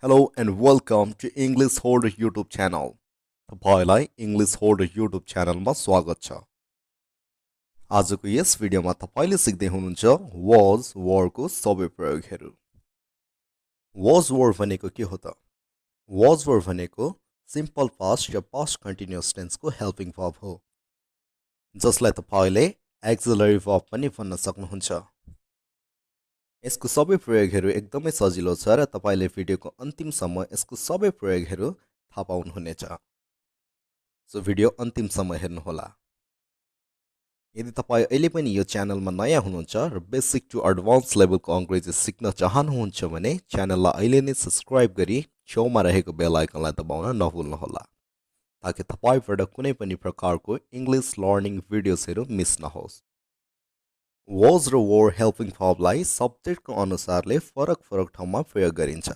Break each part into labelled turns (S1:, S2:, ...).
S1: Hello and welcome to English Holder YouTube channel. तपाईलाई English holder YouTube च्यानलमा स्वागत छ। आजको यस भिडियोमा तपाईले सिक्दै हुनुहुन्छ was were को सबै प्रयोगहरू। was were भनेको के हो त? was were भनेको सिम्पल पास्ट या पास्ट कन्टिन्युअस टेन्स को हेल्पिङ वर्ब हो, जसलाई तपाईले एक्सिलरी वर्ब पनि भन्न सक्नुहुन्छ। यसको सबै प्रयोगहरू एकदमै सजिलो छ र तपाईले भिडियोको अन्तिमसम्म यसको सबै प्रयोगहरू थाहा पाउनुहुनेछ। सो भिडियो अन्तिमसम्म हेर्नुहोला। यदि तपाई अहिले पनि यो च्यानलमा नयाँ हुनुहुन्छ र बेसिक टु एडभान्स लेभलको अंग्रेजी सिक्न चाहनुहुन्छ भने च्यानललाई अहिले नै सब्स्क्राइब गरी छेउमा रहेको बेल आइकनलाई दबाउन नभुल्नुहोला, ताकि तपाईबाट कुनै पनि प्रकारको इङ्ग्लिश लर्निङ भिडियोजहरू मिस नहोस्। was र were हेल्पिङ वर्बलाई सब्जेक्टको अनुसारले फरक फरक ठाउँमा प्रयोग गरिन्छ।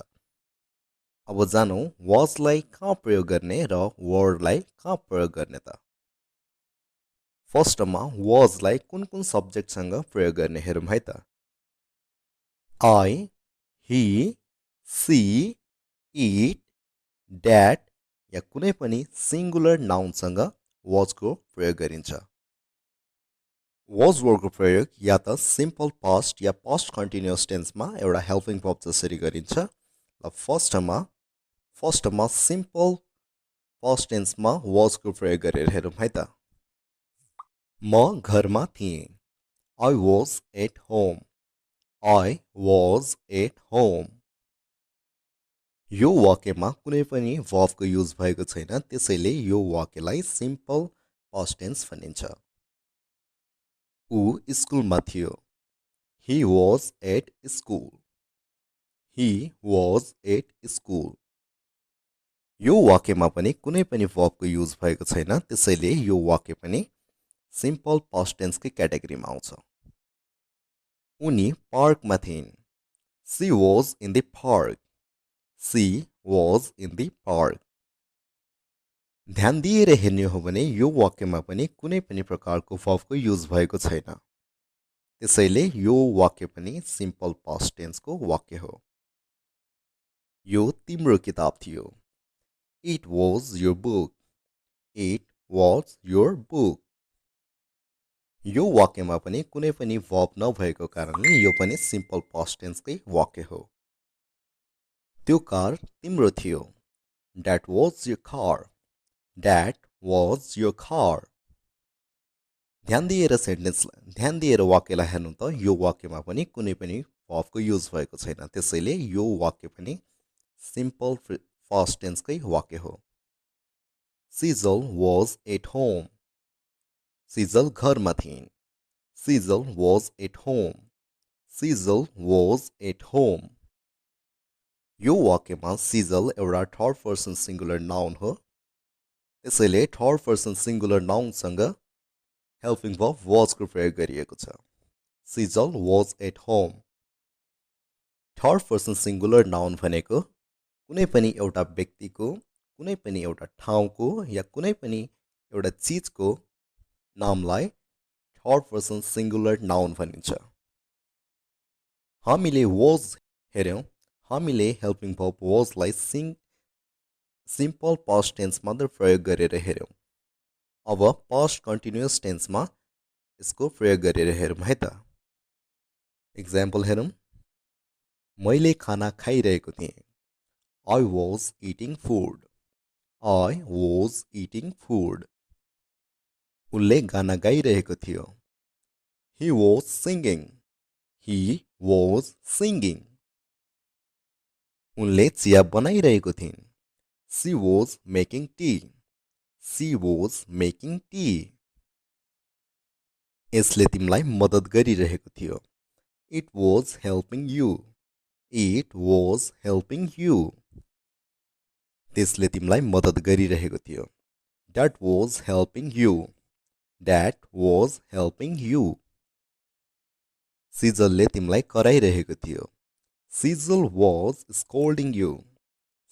S1: अब जानौं was लाई कहाँ प्रयोग गर्ने र were लाई कहाँ प्रयोग गर्ने त। फर्स्टमा was लाई कुन कुन सब्जेक्टसँग प्रयोग गर्ने हेरौं है त। I, he, she, it, that या कुनै पनि सिंगुलर नाउनसँग was को प्रयोग गरिन्छ। was were को प्रयोग या त सिम्पल पास्ट या पास्ट कन्टिन्युअस टेन्समा एउटा हेल्पिङ वर्ब जसरी गरिन्छ। ल फर्स्टमा सिम्पल पास्ट टेन्समा was को प्रयोग गरेर हेरौं है त। म घरमा थिएँ। I was at home. I was at home. यो वाक्यमा कुनै पनि verb को युज भएको छैन, त्यसैले यो वाक्यलाई सिम्पल पास्ट टेन्स भनिन्छ। ऊ स्कुलमा थियो। He was at school. He was at school. यो वाक्यमा पनि कुनै पनि verb को युज भएको छैन, त्यसैले यो वाक्य पनि सिम्पल पास्ट टेन्स को क्याटेगोरीमा आउँछ। उनी पार्कमा थिइन्। She was in the park. She was in the park. ध्यान दिएर हेर्ने हो भने यो वाक्यमा पनि कुनै पनि प्रकारको verb को युज भएको छैन, त्यसैले यो वाक्य पनि सिम्पल पास्ट टेन्स को वाक्य हो। यो तिम्रो किताब थियो। It was your book. It was your book. यो वाक्यमा पनि कुनै पनि verb नभएको कारणले यो पनि सिम्पल पास्ट टेन्स कै वाक्य हो। त्यो कार तिम्रो थियो। That was your car. That was your car. ध्यान दिएर वाक्यलाई हेर्नु त यो वाक्यमा पनि कुनै पनि verb को युज भएको छैन, त्यसैले यो वाक्य पनि सिम्पल पास्ट टेन्स कै वाक्य हो। Sejal was at home. Sejal घरमा थिइन्। Sejal was at home. Sejal was at home. यो वाक्यमा Sejal एउटा थर्ड पर्सन सिंगुलर नाउन हो, त्यसैले थर्ड पर्सन सिंगुलर नाउनसँग हेल्पिङ वर्ब was को प्रयोग गरिएको छ। Sejal was at home. Third person singular noun भनेको कुनै पनि एउटा व्यक्तिको, कुनै पनि एउटा ठाउँको या कुनै पनि एउटा चीजको नामलाई थर्ड पर्सन सिंगुलर नाउन भनिन्छ। हामीले was हेर्यौं, हामीले हेल्पिङ वर्ब was लाई सिम्पल पास्ट टेन्स मात्र प्रयोग गरेर हेर्यौं। अब पास्ट कन्टिन्युअस टेन्समा यसको प्रयोग गरेर हेरौं है त। एक्जाम्पल हेरौं। मैले खाना खाइरहेको थिएँ। I was eating food. I was eating food. उनले गाना गाइरहेको थियो। He was singing. He was singing. उनले चिया बनाइरहेको थिइन्। She was making tea. She was making tea. यसले तिमीलाई मद्दत गरिरहेको थियो। It was helping you. It was helping you. त्यसले तिमीलाई मद्दत गरिरहेको थियो। That was helping you. That was helping you. Sejal ले तिमीलाई कराइरहेको थियो। Sejal was scolding you.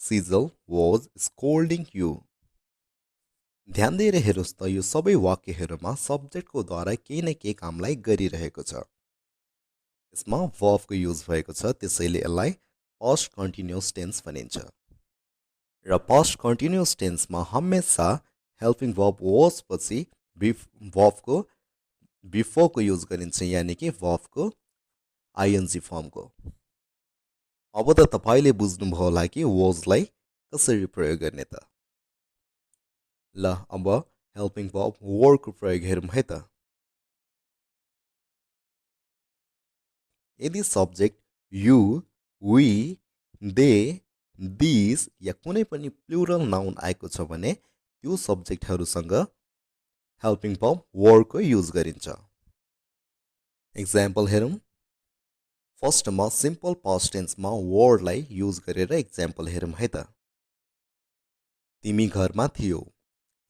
S1: Sejal was scolding you. ध्यान दिएर हेर्नुस् त यो सबै वाक्यहरूमा सब्जेक्टको द्वारा केही न केही कामलाई गरिरहेको छ। यसमा verb को युज भएको छ, त्यसैले यसलाई पास्ट कन्टिन्युअस टेन्स भनिन्छ र पास्ट कन्टिन्युअस टेन्समा हमेशा हेल्पिङ वर्ब वाज पछि वर्बको बिफोरको युज गरिन्छ यानि कि वर्बको आइएनजी फर्मको अब त तपाईले बुझ्नुभयो होला कि वाजलाई कसरी प्रयोग गर्ने त ल अब हेल्पिङ वर्ब वरको प्रयोग हेरौँ है त यदि subject you we they this या कुनै पनि प्लुरल नाउन आएको छ भने त्यो सब्जेक्टहरूसँग हेल्पिङ वर्ब वरको युज गरिन्छ एक्जाम्पल हेरौँ फर्स्टमा सिम्पल पास्ट टेन्समा वरलाई युज गरेर एक्जाम्पल हेरौँ है त तिमी घरमा थियौ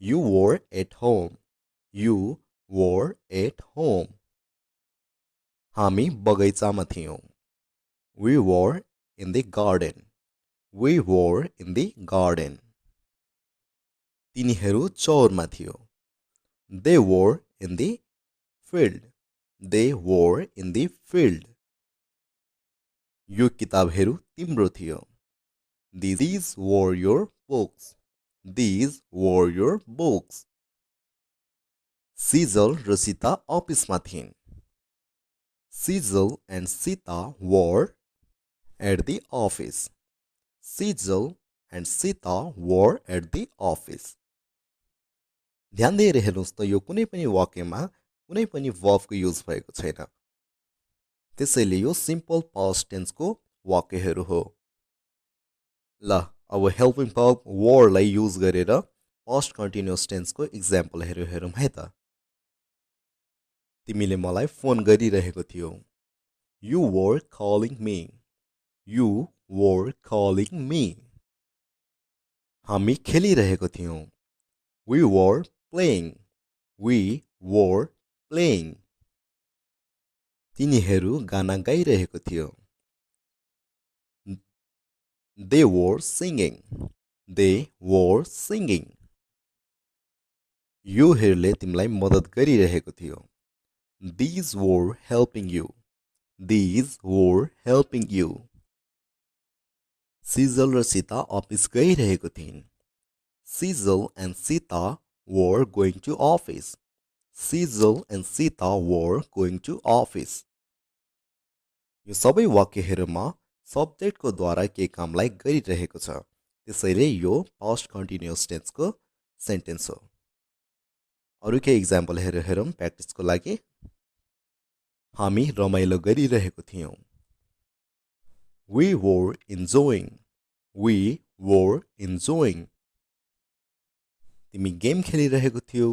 S1: you were at home you were at home हामी बगैँचामा थियौँ we were in the garden we were in the garden तिनीहरू चौरमा थियो they were in the field they were in the field यो किताबहरू तिम्रो थियो These were your books. These were your books. Sizzle र सीता अफिसमा थिइन् Sizzle and Sita were at the office. Sizzle and Sita were at the office. ध्यान दिएर हेर्नुहोस् त यो कुनै पनि वाक्यमा कुनै पनि वर्बको युज भएको छैन त्यसैले यो सिम्पल पास्ट टेन्सको वाक्यहरू हो ल अब हेल्पिङ वर्ब वरलाई युज गरेर पास्ट कन्टिन्युअस टेन्सको इक्जाम्पलहरू हेरौँ है त तिमीले मलाई फोन गरिरहेको थियौ you were calling me you were calling me हामी खेलिरहेको थियौँ we were playing we were playing तिनीहरू गाना गाइरहेको थियो They were singing. They were singing. योहरूले तिमीलाई मद्दत गरिरहेको थियो These were helping you. These were helping you. Sizzle र सीता अफिस गइरहेको थिइन् Sizzle and Sita were going to office. Sizzle and Sita were going to office. यो सबै वाक्यहरूमा सब्जेक्टको द्वारा के कामलाई गरिरहेको छ त्यसैले यो पास्ट कन्टिन्युअस टेन्सको सेन्टेन्स हो अरु के इक्जाम्पलहरू हेरौँ प्र्याक्टिसको लागि हामी रमाइलो गरिरहेको थियौँ We were enjoying. We were enjoying. तिमी गेम खेलिरहेको थियौ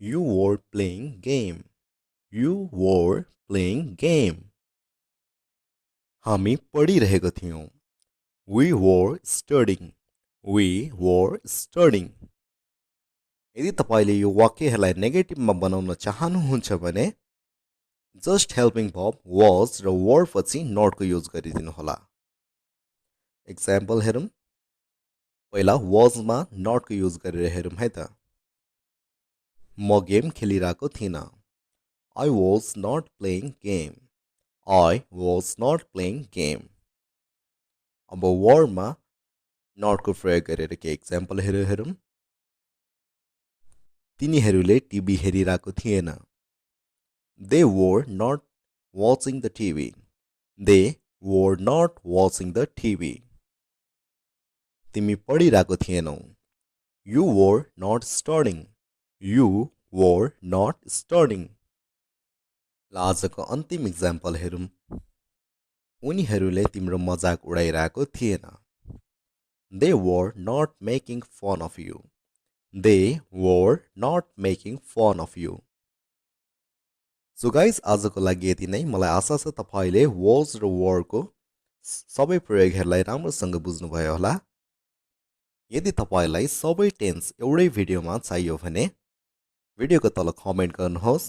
S1: You were playing game. You were playing game. हामी पढिरहेको थियौँ We were studying. We were studying. यदि तपाईले यो वाक्यहरूलाई नेगेटिभमा बनाउन चाहनुहुन्छ भने जस्ट हेल्पिङ वर्ब was र were पछि नटको युज गरिदिनु होला एक्जाम्पल हेरौँ पहिला wasमा नटको युज गरेर हेरौँ है त म गेम खेलिरहेको थिइनँ I was not playing game. I was not playing game. अब वरमा नटको प्रयोग गरेर के एक्जाम्पलहरू हेरौँ तिनीहरूले टिभी हेरिरहेको थिएन They were not watching the TV. They were not watching the TV. तिमी पढिरहेको थिएनौ You were not studying. You were not studying. ल आजको अन्तिम इक्जाम्पल हेरौँ उनीहरूले तिम्रो मजाक उडाइरहेको थिएन They were not making fun of you. They were not making fun of you. So guys आजको लागि यति नै मलाई आशा छ तपाईले was र were को सबै प्रयोगहरूलाई राम्रोसँग बुझ्नुभयो होला यदि तपाईलाई सबै टेन्स एउटै भिडियोमा चाहियो भने भिडियोको तल कमेन्ट गर्नुहोस्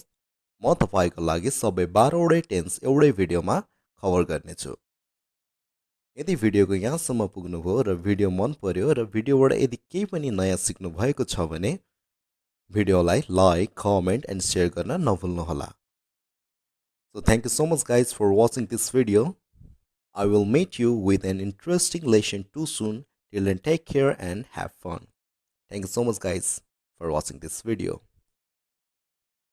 S1: म तपाईको लागि सबै 12 वटै टेन्स एउटै भिडियोमा कभर गर्नेछु यदि भिडियोको यहाँसम्म पुग्नुभयो र भिडियो मन पर्यो र भिडियोबाट यदि केही पनि नयाँ सिक्नु भएको छ भने भिडियोलाई लाइक कमेन्ट एन्ड शेयर गर्न नभुल्नु होला So thank you so much guys for watching this video I will meet you with an interesting lesson too soon. Till then, take care and have fun. Thank you so much guys for watching this video.